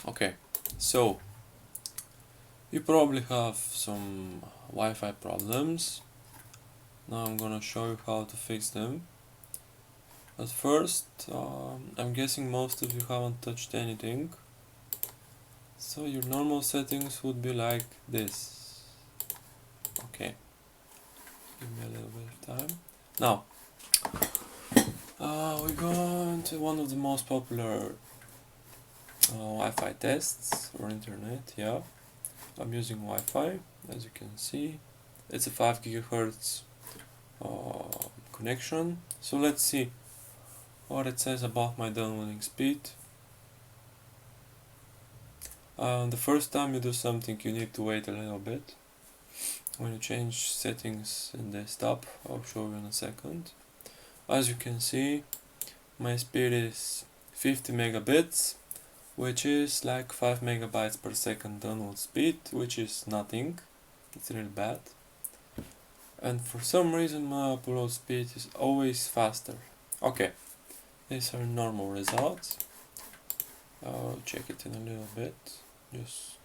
Okay, so you probably have some Wi-Fi problems. Now I'm gonna show you how to fix them. At first, I'm guessing most of you haven't touched anything. So your normal settings would be like this. Okay, give me a little bit of time. Now, we go into one of the most popular Wi-Fi tests or internet. Yeah, I'm using Wi-Fi, as you can see. It's a 5 gigahertz connection. So let's see what it says about my downloading speed. The first time you do something, you need to wait a little bit. When you change settings in desktop, I'll show you in a second. As you can see, my speed is 50 megabits, which is like 5 megabytes per second download speed, which is nothing. It's really bad. And for some reason my upload speed is always faster. Okay, these are normal results. I'll check it in a little bit. Just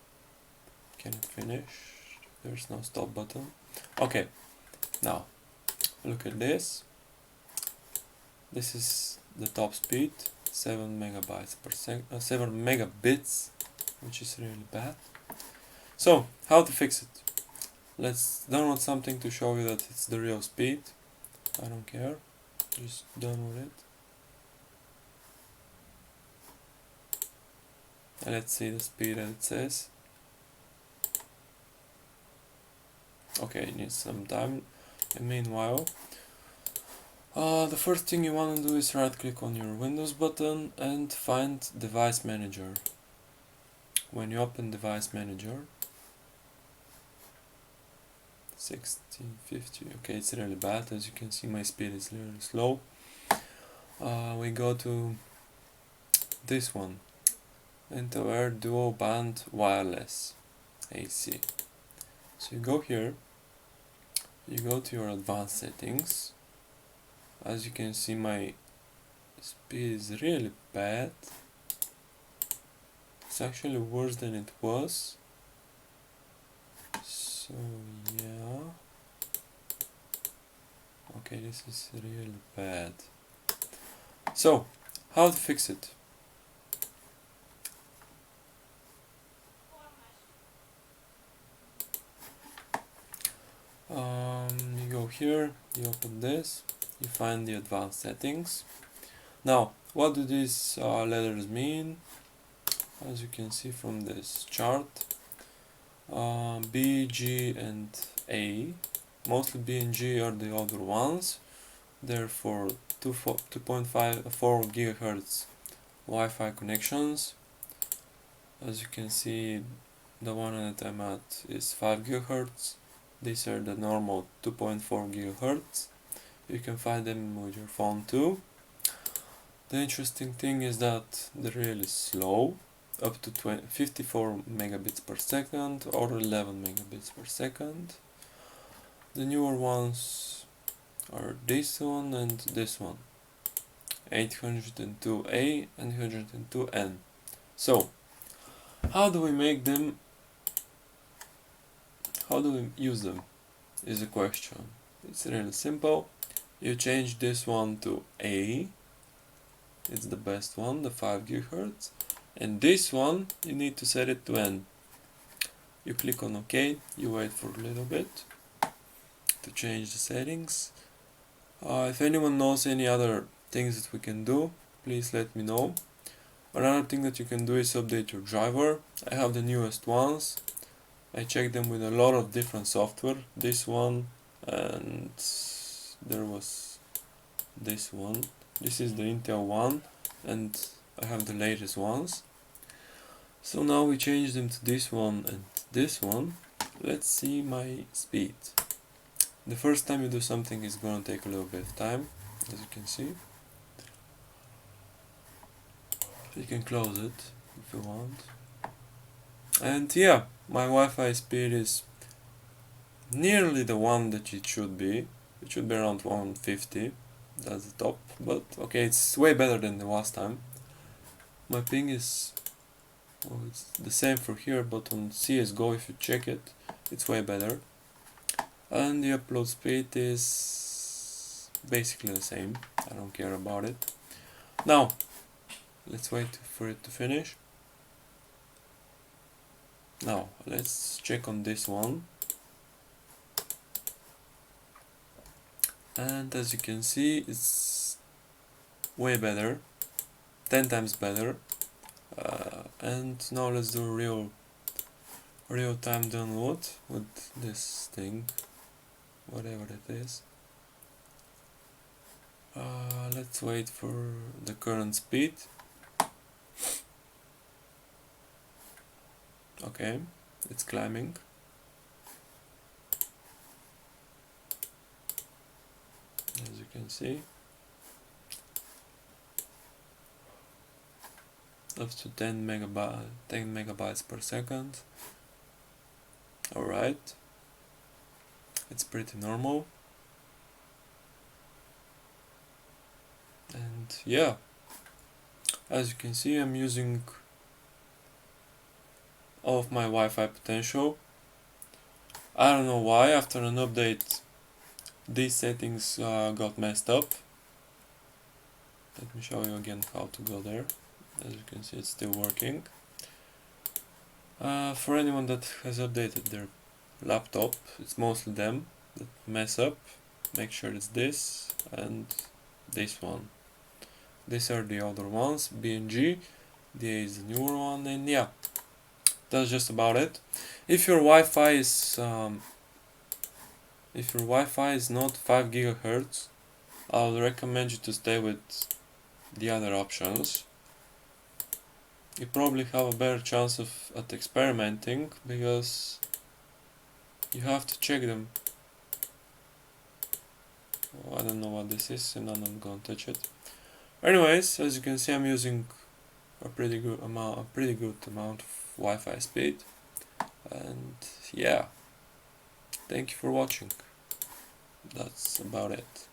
can it finish? There's no stop button. Okay, now look at this. This is the top speed, 7 megabytes per second, 7 megabits, which is really bad. So how to fix it? Let's download something to show you that it's the real speed. I don't care, just download it. And let's see the speed that it says. Okay, it needs some time. And meanwhile, the first thing you want to do is right click on your Windows button and find Device Manager. When you open Device Manager, 1650, okay, it's really bad. As you can see, my speed is really slow. We go to this one, Interware Dual Band Wireless AC. So you go here, you go to your advanced settings. As you can see, my speed is really bad. It's actually worse than it was. So yeah, okay, this is really bad. So how to fix it? You go here, you open this, you find the advanced settings. Now, what do these letters mean? As you can see from this chart, B, G and A, mostly B and G are the older ones. They're for 2.4 gigahertz Wi-Fi connections. As you can see, the one that I'm at is 5 gigahertz. These are the normal 2.4 gigahertz. You can find them with your phone too. The interesting thing is that they're really slow, up to 54 megabits per second or 11 megabits per second. The newer ones are this one and this one, 802A and 802N. So, how do we make them? How do we use them is a question. It's really simple. You change this one to A. It's the best one, the 5 gigahertz. And this one, you need to set it to N. You click on OK. You wait for a little bit to change the settings. If anyone knows any other things that we can do, please let me know. Another thing that you can do is update your driver. I have the newest ones. I checked them with a lot of different software. This one, and there was this one. This is the Intel one, and I have the latest ones. So now we change them to this one and this one. Let's see my speed. The first time you do something is gonna take a little bit of time, as you can see. You can close it if you want. And yeah, my Wi-Fi speed is nearly the one that it should be. It should be around 150. That's the top, but okay, it's way better than the last time. My ping is well, it's the same for here, but on CSGO, if you check it, it's way better. And the upload speed is basically the same. I don't care about it. Now, let's wait for it to finish. Now, let's check on this one. And as you can see, it's way better, 10 times better. And now let's do real-time download with this thing, whatever it is. Let's wait for the current speed. Okay, it's climbing. As you can see, up to 10 megabytes per second. Alright, it's pretty normal. And yeah, as you can see, I'm using all of my Wi-Fi potential. I don't know why, after an update these settings got messed up. Let me show you again how to go there. As you can see, it's still working. For anyone that has updated their laptop, it's mostly them that mess up. Make sure it's this and this one. These are the older ones, B and G. The A is the newer one, and yeah, that's just about it. If your Wi-Fi is not 5 GHz, I would recommend you to stay with the other options. You probably have a better chance at experimenting, because you have to check them. Oh, I don't know what this is, and I'm not gonna touch it. Anyways, as you can see, I'm using a pretty good amount of Wi-Fi speed, and yeah, thank you for watching. That's about it.